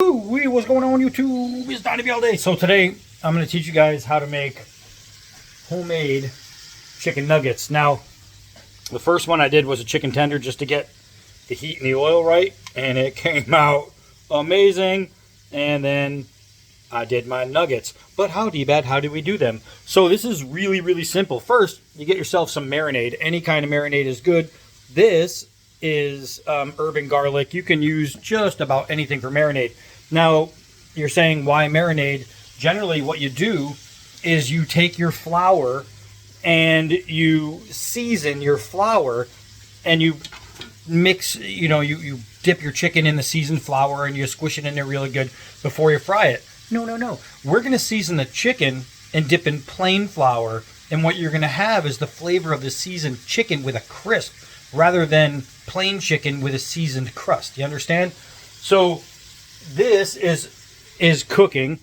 What's going on YouTube? It's Donnie all day. So today I'm going to teach you guys how to make homemade chicken nuggets. Now, the first one I did was a chicken tender just to get the heat and the oil right, and it came out amazing. And then I did my nuggets. But how do we do them? So this is really simple. First, you get yourself some marinade. Any kind of marinade is good. This is herb and garlic. You can use just about anything for marinade. Now, you're saying, why marinade? Generally, what you do is you take your flour and you season your flour and you mix, you dip your chicken in the seasoned flour and you squish it in there really good before you fry it. No. We're going to season the chicken and dip in plain flour. And what you're going to have is the flavor of the seasoned chicken with a crisp rather than plain chicken with a seasoned crust. You understand? So this is cooking,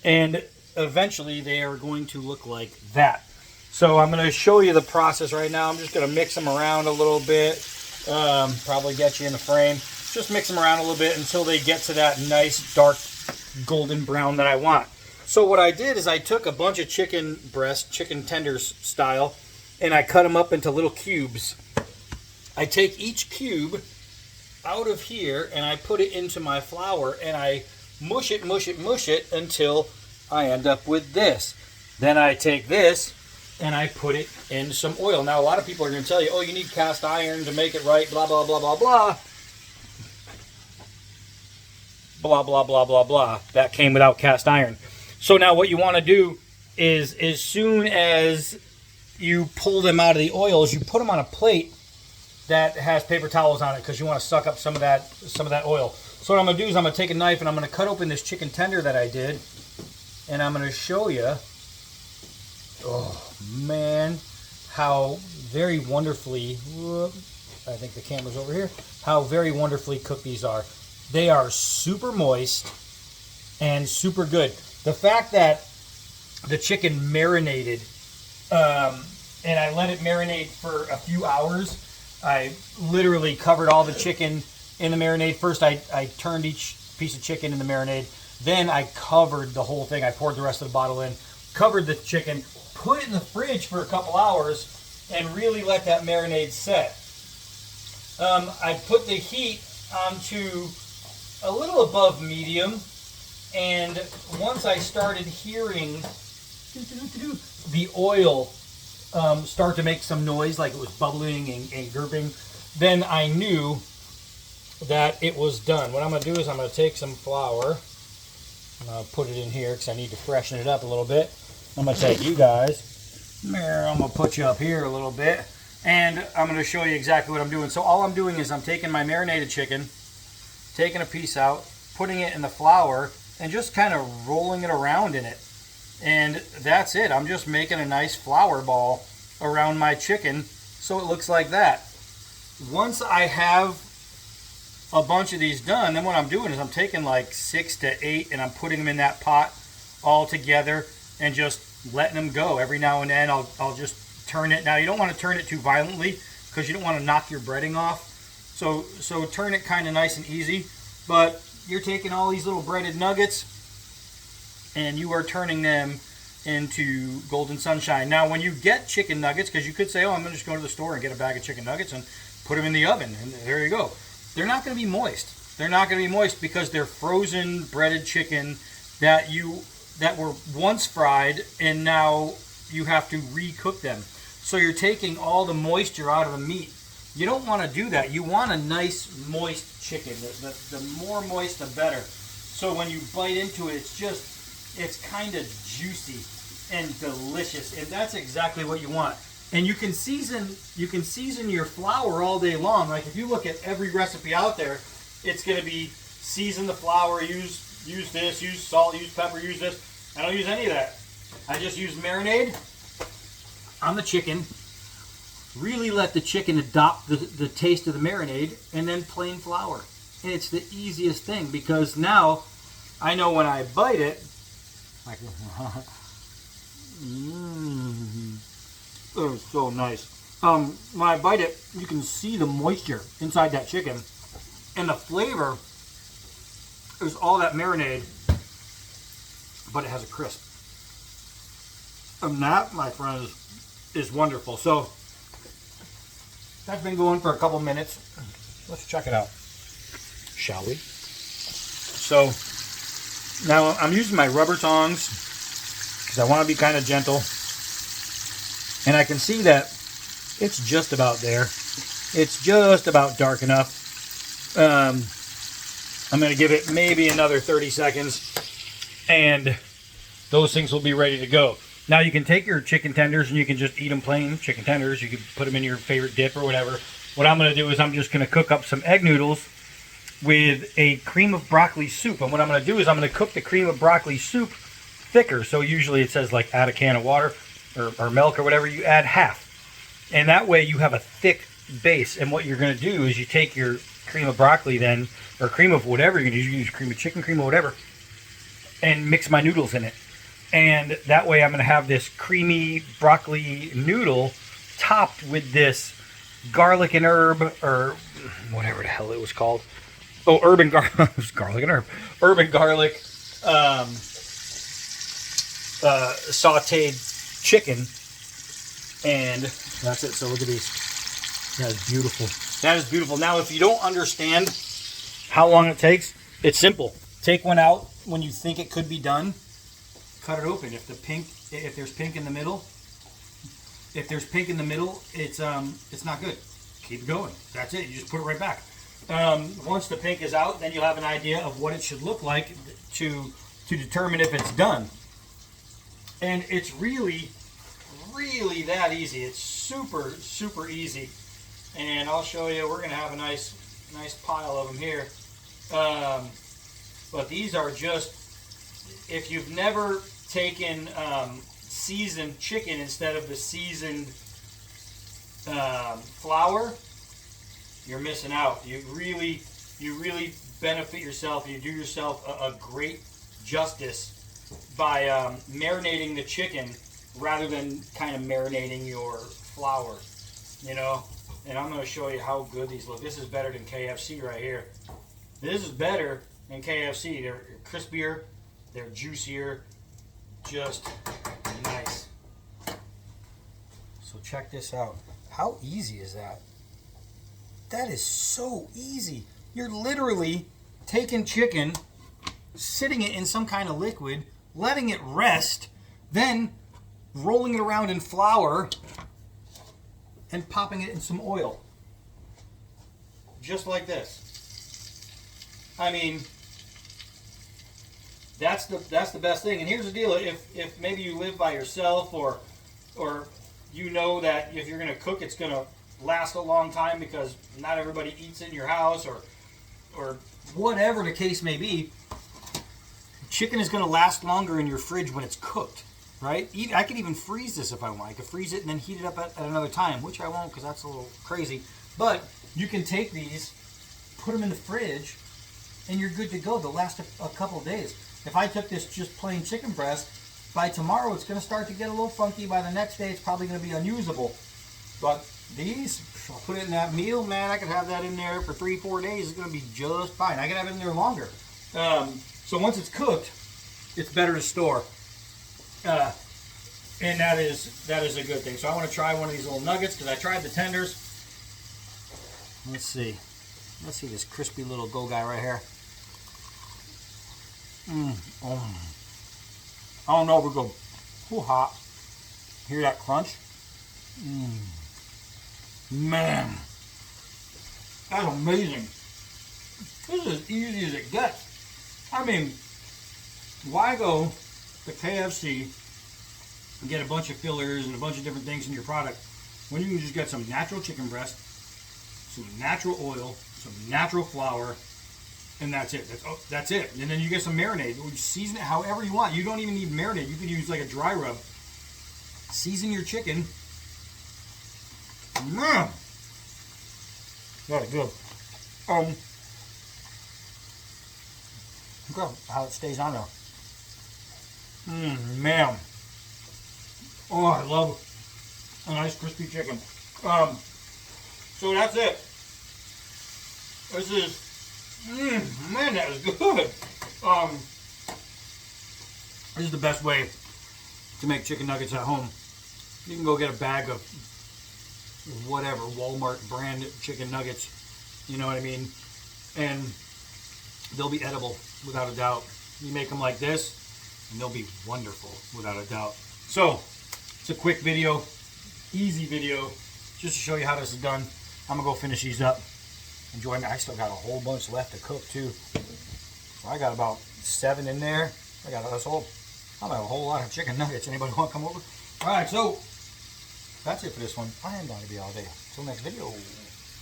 and eventually they are going to look like that. So I'm going to show you the process right now. I'm just going to mix them around a little bit, probably get you in the frame. Just mix them around a little bit until they get to that nice dark golden brown that I want. So what I did is I took a bunch of chicken breast, chicken tenders style, and I cut them up into little cubes. I take each cube out of here and I put it into my flour and I mush it until I end up with this. Then I take this and I put it in some oil. Now a lot of people are going to tell you, oh, you need cast iron to make it right, blah, blah, blah, blah, blah. Blah, blah, blah, blah, blah. That came without cast iron. So now what you want to do is, as soon as you pull them out of the oil, is you put them on a plate that has paper towels on it, because you want to suck up some of that oil. So what I'm going to do is I'm going to take a knife and I'm going to cut open this chicken tender that I did, and I'm going to show you, oh man, how very wonderfully, I think the camera's over here, how very wonderfully cooked these are. They are super moist and super good. The fact that the chicken marinated, and I let it marinate for a few hours. I literally covered all the chicken in the marinade. First, I turned each piece of chicken in the marinade. Then I covered the whole thing. I poured the rest of the bottle in, covered the chicken, put it in the fridge for a couple hours, and really let that marinade set. I put the heat onto a little above medium, and once I started hearing the oil start to make some noise, like it was bubbling and gurping, then I knew that it was done. What I'm going to do is I'm going to take some flour, and I'll put it in here because I need to freshen it up a little bit. I'm going to take you guys, I'm going to put you up here a little bit, and I'm going to show you exactly what I'm doing. So all I'm doing is I'm taking my marinated chicken, taking a piece out, putting it in the flour, and just kind of rolling it around in it. And that's it. I'm just making a nice flour ball around my chicken so it looks like that. Once I have a bunch of these done, then what I'm doing is I'm taking like 6 to 8 and I'm putting them in that pot all together and just letting them go. Every now and then I'll just turn it. Now you don't want to turn it too violently because you don't want to knock your breading off. So turn it kind of nice and easy. But you're taking all these little breaded nuggets and you are turning them into golden sunshine. Now, when you get chicken nuggets, because you could say, oh, I'm just going to the store and get a bag of chicken nuggets and put them in the oven, and there you go. They're not going to be moist. They're not going to be moist because they're frozen breaded chicken that were once fried, and now you have to recook them. So you're taking all the moisture out of the meat. You don't want to do that. You want a nice moist chicken. The more moist, the better. So when you bite into it, it's kind of juicy and delicious, and that's exactly what you want. And you can season your flour all day long. Like if you look at every recipe out there, it's going to be season the flour, use this, use salt, use pepper, use this. I don't use any of that. I just use marinade on the chicken, really let the chicken adopt the taste of the marinade, and then plain flour. And it's the easiest thing because now I know when I bite it, like, oh, it's so nice. When I bite it, you can see the moisture inside that chicken, and the flavor There's all that marinade, but it has a crisp. And that, my friends, is wonderful. So that's been going for a couple minutes. Let's check it out, shall we? So now I'm using my rubber tongs because I want to be kind of gentle. And I can see that it's just about there. It's just about dark enough. I'm going to give it maybe another 30 seconds and those things will be ready to go. Now you can take your chicken tenders and you can just eat them plain chicken tenders. You can put them in your favorite dip or whatever. What I'm going to do is I'm just going to cook up some egg noodles with a cream of broccoli soup. And what I'm going to do is I'm going to cook the cream of broccoli soup thicker. So usually it says like add a can of water or milk or whatever. You add half. And that way you have a thick base. And what you're going to do is you take your cream of broccoli then, or cream of whatever you're going to use. You can use cream of chicken, cream of whatever, and mix my noodles in it. And that way I'm going to have this creamy broccoli noodle topped with this garlic and herb, or whatever the hell it was called. Oh, urban garlic. It was garlic and herb. Urban garlic sauteed chicken. And that's it. So look at these. That is beautiful. That is beautiful. Now, if you don't understand how long it takes, it's simple. Take one out when you think it could be done. Cut it open. If there's pink in the middle, it's not good. Keep going. That's it. You just put it right back. Once the pink is out, then you'll have an idea of what it should look like to determine if it's done. And it's really that easy. It's super easy. And I'll show you. We're gonna have a nice pile of them here. But these are just, if you've never taken seasoned chicken instead of the seasoned flour, you're missing out. You really benefit yourself. You do yourself a great justice by marinating the chicken rather than kind of marinating your flour, you know. And I'm going to show you how good these look. This is better than KFC right here. This is better than KFC. They're crispier, they're juicier, just nice. So check this out. How easy is that? That is so easy. You're literally taking chicken, sitting it in some kind of liquid, letting it rest, then rolling it around in flour and popping it in some oil. Just like this. I mean, that's the best thing. And here's the deal: if maybe you live by yourself, or you know that if you're going to cook, it's going to last a long time because not everybody eats in your house, or whatever the case may be, chicken is going to last longer in your fridge when it's cooked, right? I could even freeze this if I want. I could freeze it and then heat it up at another time, which I won't because that's a little crazy. But you can take these, put them in the fridge, and you're good to go. They'll last a couple days. If I took this just plain chicken breast, by tomorrow it's going to start to get a little funky. By the next day it's probably going to be unusable. But these, I'll put it in that meal, man, I could have that in there for 3-4 days. It's going to be just fine. I could have it in there longer. So once it's cooked, it's better to store. And that is a good thing. So I want to try one of these little nuggets because I tried the tenders. Let's see this crispy little go guy right here. I don't know if we go too hot. Hear that crunch? Man, that's amazing. This is as easy as it gets. I mean, why go to KFC and get a bunch of fillers and a bunch of different things in your product when you can just get some natural chicken breast, some natural oil, some natural flour, and that's it. That's it. And then you get some marinade. You season it however you want. You don't even need marinade. You can use like a dry rub. Season your chicken. Man, that is good. Look how it stays on there. Man. Oh, I love a nice crispy chicken. So that's it. This is, man, that is good. This is the best way to make chicken nuggets at home. You can go get a bag of whatever, Walmart brand chicken nuggets, you know what I mean? And they'll be edible without a doubt. You make them like this, and they'll be wonderful without a doubt. So, it's a quick video, easy video, just to show you how this is done. I'm gonna go finish these up. Enjoy me. I still got a whole bunch left to cook too. So I got about 7 in there. I got a whole lot of chicken nuggets. Anybody want to come over? All right, so that's it for this one. I am going to be all day. Till next video.